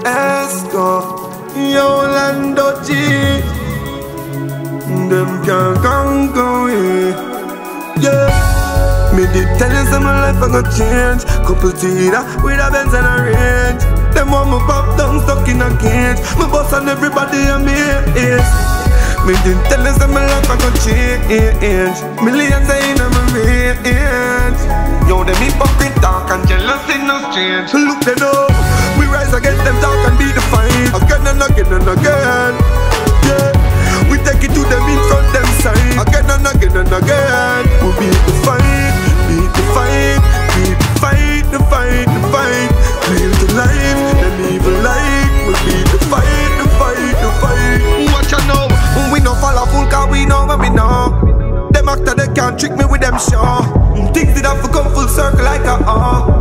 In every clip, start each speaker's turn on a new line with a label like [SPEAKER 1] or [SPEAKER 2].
[SPEAKER 1] Esco, Yolando G. Them can't conquer it. Yeah. Me did tell you some my life I gon' change. Couple teeter with a Benz and a range. Them want me pop down stuck in a cage. Me boss on everybody and me is. Me did tell you some my life I gon' change. Millions are in my range. Yo, them hypocrite talk and jealousy no strange. Look them up. We rise against them talk and beat the fight. Again and again and again. Yeah. We take it to them in front them side. Again and again and again. We beat the fight. Beat the fight. Beat the fight. The fight. The fight. Real to life. Them evil like. We beat the fight. The fight. The fight. Watch out now. When we no follow full car we know when we know. Them actor they can't trick me with them show. Things did have to come full circle like a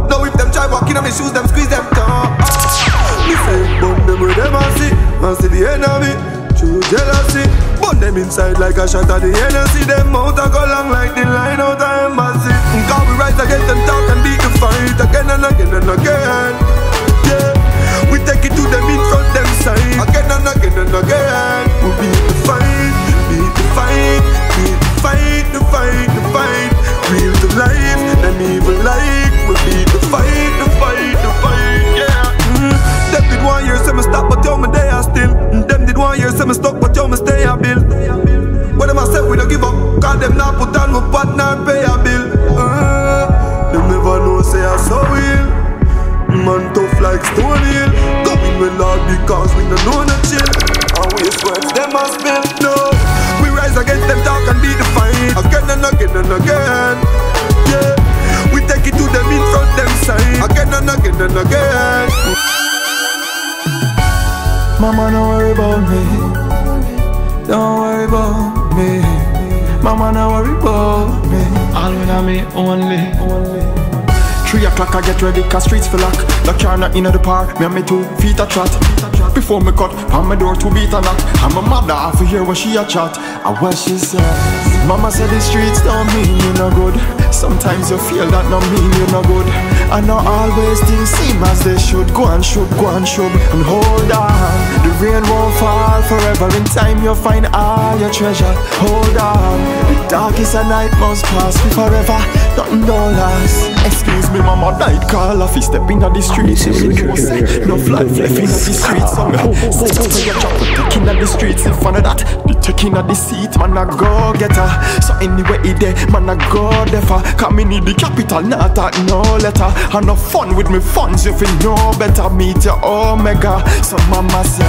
[SPEAKER 1] Now if them try walking on my shoes, them squeeze them down. Me say, burn them with them and see the enemy. True jealousy, burn them inside like a shot of the energy. Them out a go long like the line out of embassy. God we rise against them talk and beat the fight again and again and again. Yeah, we take it to them in front them side again and again and again. We beat the fight, beat the fight, beat the fight, the fight, the fight. Real to life, them evil like. We beat the fight, the fight, the fight, yeah. Them did 1 year, say me stop, but yo me they are still. Them did 1 year, say me stuck, but yo me stay a bill. What them I say, we don't give up. Cause them not put on my partner and pay a bill. Them never know, say I so ill. Man tough like Stone Hill. Going with Lord because we don't know no chill. And we words them a spill. No, we rise against them talk and beat the fight again and again and again. Yeah, we take it to them in front them side again and again and again.
[SPEAKER 2] Mama, don't worry about me. Don't worry about me. Mama, don't worry about me. All in me only. 3 o'clock I get ready cause streets feel lock. The car not in the park, me and me 2 feet a trot. Before me cut, on my door 2 beat a knock. And my mother have to hear when she a chat. And what she said, Mama said the streets don't mean you no good. Sometimes you feel that no mean you no good. And not always things seem as they should. Go and shove, and hold on. The rain won't fall forever. In time you'll find all your treasure. Hold on. The darkest a night must pass me forever. Nothing don't last. Excuse me, mama, night call off. He step in the streets. No flag left in the streets. So you drop the tick in the streets. In front of that, the tick in the seat. Man, I go get her. So anyway, it there, man, I go there for. Cause me need the capital, not that no letter. And no fun with me funds, you feel no better. Meet your omega. So mama say,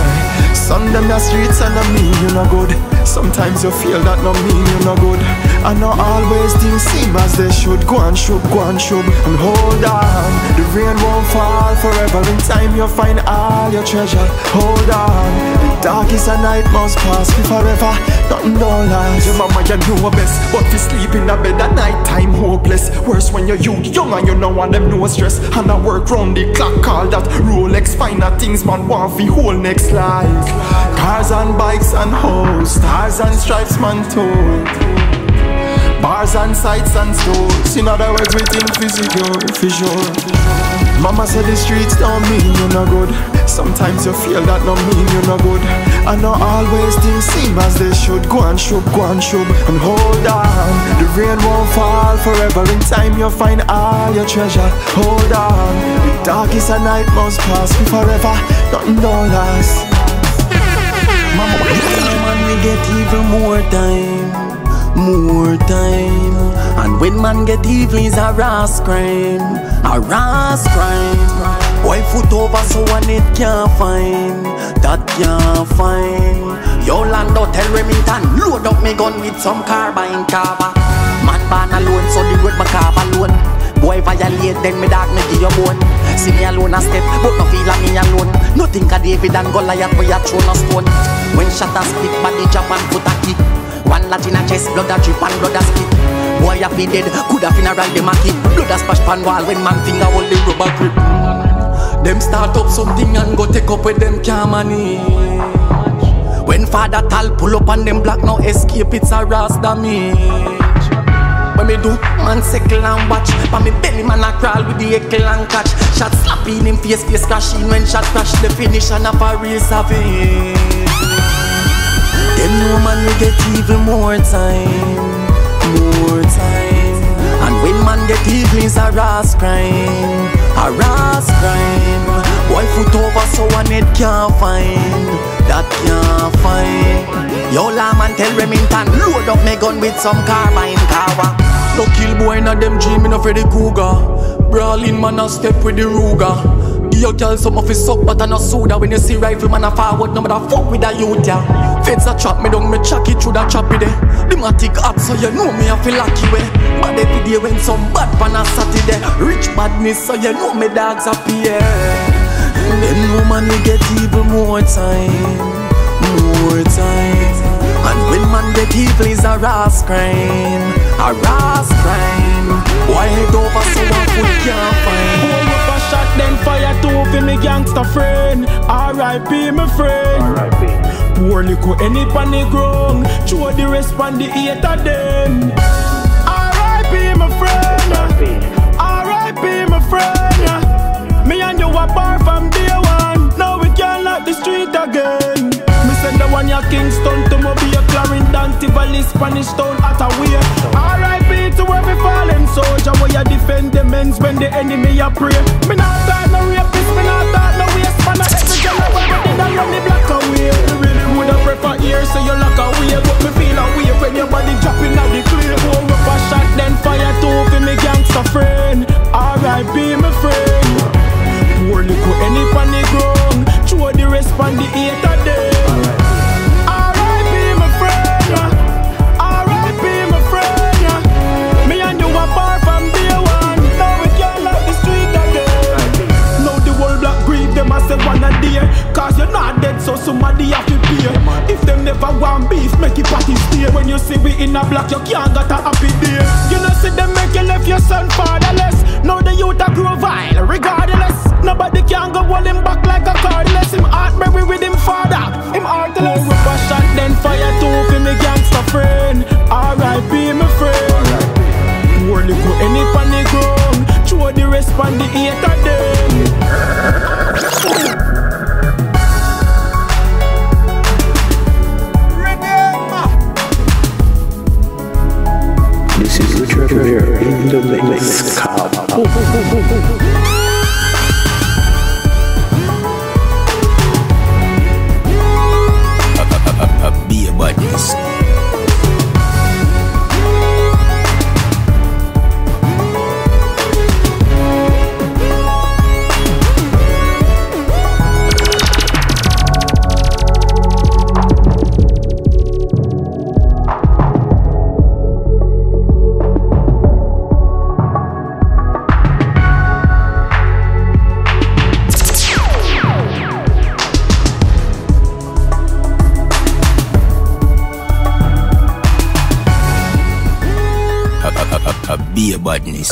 [SPEAKER 2] son, them the streets and I mean you no good. Sometimes you feel that no mean you no good. And not always things seem as they should. Go and shove, and hold on. The rain won't fall forever. In time you'll find all your treasure. Hold on. The darkest a night must pass me forever. Nothing don't last. Your mama you know best, but you sleep in a bed at night time hopeless. Worse when you're young and you know want them no stress. And I work round the clock, call that Rolex. Finer things man want for whole next life. Cars and bikes and hoes, stars and stripes man told. Bars and sights and stores. In other words, we think physical, for sure. Mama said the streets don't mean you're no good. Sometimes you feel that no mean you're no good. And not always things seem as they should. Go and shove, and hold on. The rain won't fall forever. In time you'll find all your treasure. Hold on. The darkest a night must pass me forever. Nothing don't last.
[SPEAKER 3] Mama, man, we get even more time. More time. And when man get evil is a rash crime. A rash crime. Boy foot over so one it can't find. That can't find. Yo Lando tell Remington, load up me gun with some carbine carver. Man born alone so the road my carve alone. Boy violate then me dog me give your bone. See me alone a step but no feel like me alone. Nothing ka David and Goliath where you throw no stone. When shot a split body drop and foot a kick. One Latin a chest, blood a drip and blood a spit. Boy a be dead, could a funeral dem a keep. Blood a splash pan wall when man finger hold the rubber grip. Them start up something and go take up with them can't manage. When Father Tal pull up on them black no escape, it's a ras damage. when me do, man sickle and watch. For me belly man a crawl with the eckle and catch. Shot slap in him face crashing when shot crash. The finish and a for real savage. Them know man we get even more time. More time. And when man get evil is a rash crime. A rash crime. Boy foot over so one head can't find. That can't find. Yo la man tell Remington load up me gun with some carbine power. No kill boy na them dreaming of Freddy Krueger. Brawling man a step with the Ruger. Give your girl some of his suck but I no soda. When you see rifle man a forward no matter fuck with a youth ya. Feds a trap me down me chuck it through the choppy day. The matic hot so you know me a feel lucky way. But every day when some bad pan a Saturday. Rich badness so you know me dogs appear. Them know man we get even more time. More time. And when man get evil is a rash crime. A rash crime. Why head over so one foot can't find.
[SPEAKER 2] Hold up a shot then fire two for me gangster friend. R.I.P. my friend. R.I.P. Poor liquor any panic wrong. Show the rest on the eight of them. R.I.P. my friend. R.I.P. my friend. Me and you a bar from day one. Now we can't lock the street again. Me send the one ya Kingston to Mobile, Clarendon, Tivoli, Spanish Town, Attaway. R.I.P. to every fallen soldier where you defend the men's when the enemy a pray. Me not talk no rapist, me not talk no waste man. Every general when did I run the black away. Me really woulda prefer here so you lock away. But me feel away when your body dropping out the clear. Hold up a shot then fire two for me gangster friend. R.I.P. my friend. Poor liquor any panic wrong. Show the rest on the eight of them. R.I.P. my friend. R.I.P. my friend. Me and you a bar from day one. Now we can't lock the street again. Now the whole black grieve them as a one a day. Cause you're not dead so somebody have to pay. If them never want beef make it party stay. When you see we in a black you can't get a happy day. You know see them make you left your son fatherless. Now the youth a grow vile regardless. Nobody can go hold him back like a cardless. Him heart baby with him father. Him heartless. Rip a shot then fire two for me gangster friend. R.I.P. my friend. Poor liquor any panic wrong. Show the rest on the eight of them.
[SPEAKER 4] This is Richard Rivera in the mix.
[SPEAKER 3] Be a badness. Be a badness.